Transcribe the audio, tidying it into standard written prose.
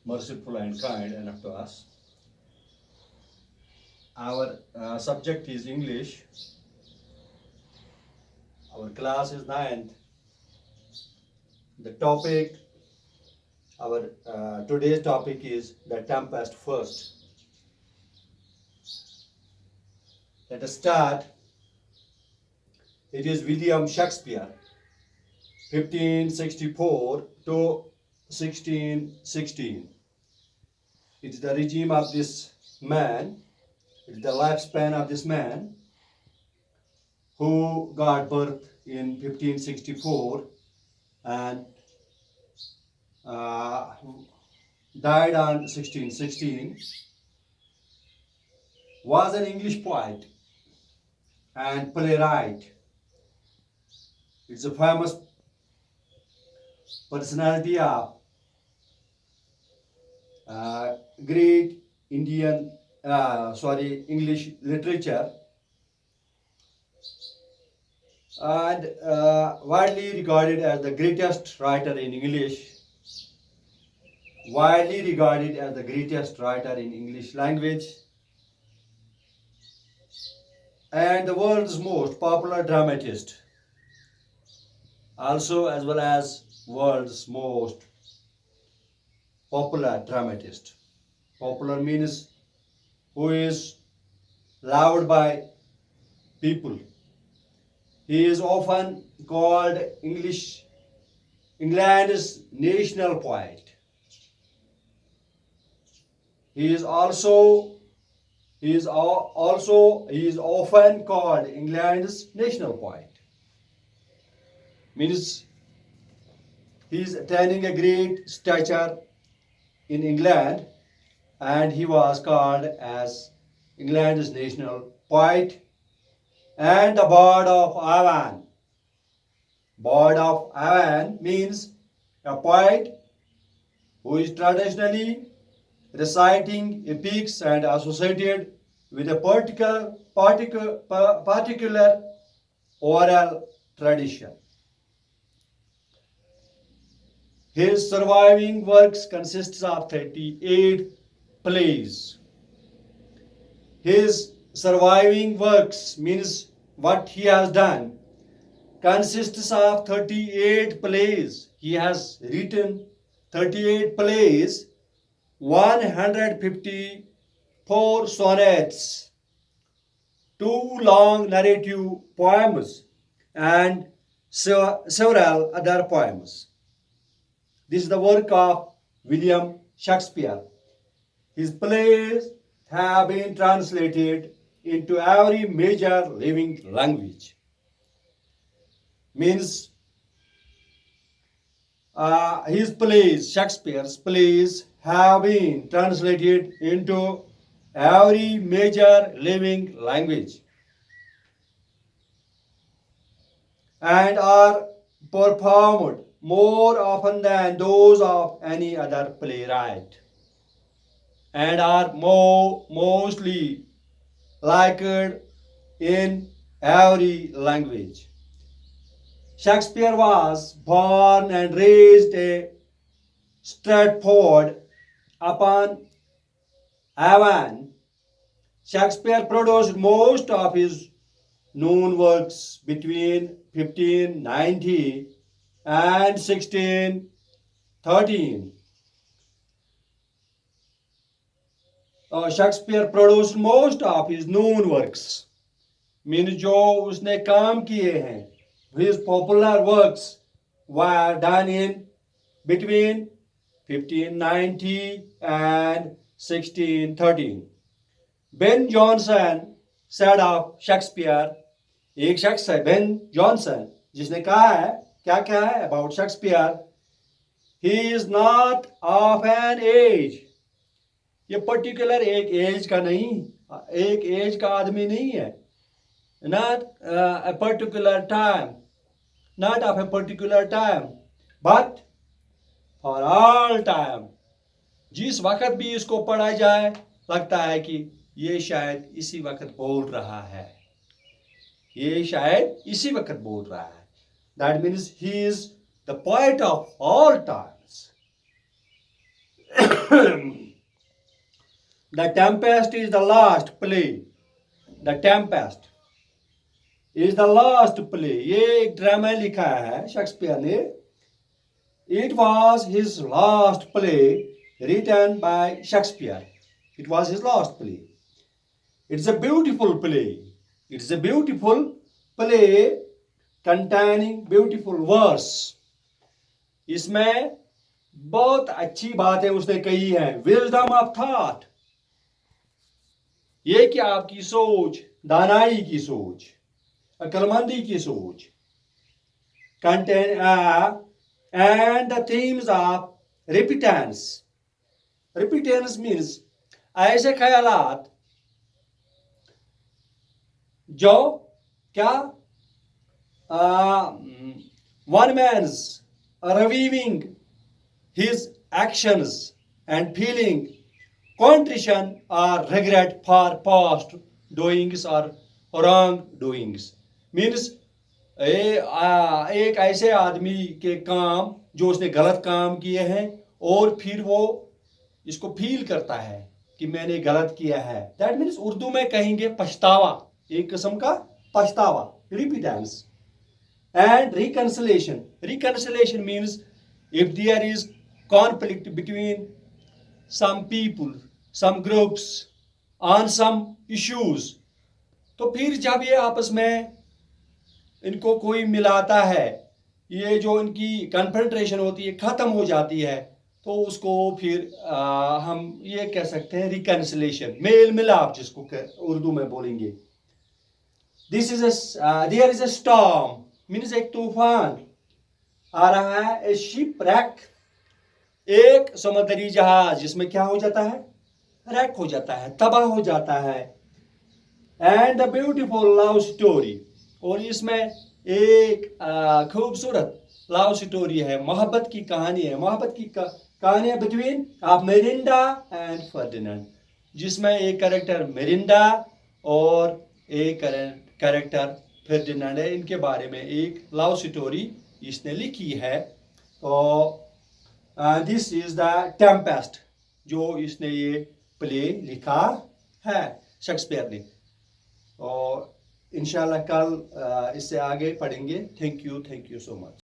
merciful and kind enough to us. Our subject is English. Our class is ninth. The topic, our today's topic is the tempest first. Let us start. It is William Shakespeare, 1564 to 1616. It is the regime of this man, it is the lifespan of this man who got birth in 1564 and died on 1616, was an English poet and playwright. It's a famous personality of great English literature, and widely regarded as the greatest writer in English, widely regarded as the greatest writer in English language, and the world's most popular dramatist, also as well as world's most popular dramatist. Popular means who is loved by people. He is often called England's national poet. He is often called England's national poet. Means he is attaining a great stature in England, and he was called as England's national poet and the Bard of Avon. Bard of Avon means a poet who is traditionally reciting epics and associated with a particular oral tradition. His surviving works consists of 38 plays. His surviving works means what he has done consists of 38 plays. He has written 38 plays, 154 sonnets, 2 long narrative poems, and several other poems. This is the work of William Shakespeare. His plays have been translated into every major living language. Means Shakespeare's plays have been translated into every major living language and are performed more often than those of any other playwright, and are mostly liked in every language. Shakespeare was born and raised at Stratford upon Avon. Shakespeare produced most of his known works between 1590 and 1613. Shakespeare produced most of his known works, mean जो उसने काम किए हैं, his popular works were done in between 1590 and 1613. Ben Jonson said of Shakespeare, एक शख्स है Ben Jonson जिसने कहा है, क्या क्या है about Shakespeare, he is not of an age. ये पर्टिकुलर एक एज का नहीं, एक एज का आदमी नहीं है, not a particular time, not of a particular time, but for all time. जिस वक्त भी इसको पढ़ा जाए लगता है कि ये शायद इसी वक्त बोल रहा है, ये शायद इसी वक्त बोल रहा है. That means he is the poet of all times. The Tempest is the last play, the Tempest is the last play, ये एक ड्रामा लिखा है शेक्सपियर ने. It was his last play written by Shakespeare. It was his last play. It's a beautiful play. It's a beautiful play containing beautiful verse. इसमें बहुत अच्छी बातें उसने कही हैं. Wisdom of thought. ये कि आपकी सोच, दानाई की सोच, अक्लमंदी की सोच. Contain and the themes of repentance. Repentance means ऐसे ख्यालात जो क्या one man's reviewing his actions and feeling contrition or regret for past doings or wrong doings. Means एक ऐसे आदमी के काम जो उसने गलत काम किए हैं और फिर वो इसको फील करता है कि मैंने गलत किया है. दैट मीन्स उर्दू में कहेंगे पछतावा, एक किस्म का पछतावा, repentance. And reconciliation. Reconciliation means if there is conflict between some people, some groups on some issues, तो फिर जब ये आपस में इनको कोई मिलाता है, ये जो इनकी कन्फ्रंट्रेशन होती है खत्म हो जाती है, तो उसको फिर हम ये कह सकते हैं रिकंसिलेशन, मेल मिलाप जिसको उर्दू में बोलेंगे. This is there is a storm means एक तूफान आ रहा है. ए शिप रैक, एक समुद्री जहाज जिसमें क्या हो जाता है, रैक हो जाता है, तबाह हो जाता है. And the beautiful love story, और इसमें एक खूबसूरत लव स्टोरी है, मोहब्बत की कहानी है. मोहब्बत की कहानी है between of Mirinda and Ferdinand, जिसमें एक कैरेक्टर मेरिंडा और एक कैरेक्टर फर्डिनेंड है. इनके बारे में एक लव स्टोरी इसने लिखी है. तो दिस इज द टेम्पेस्ट, जो इसने ये प्ले लिखा है शेक्सपियर ने. और इंशाल्लाह कल इससे आगे पढ़ेंगे. Thank you so much.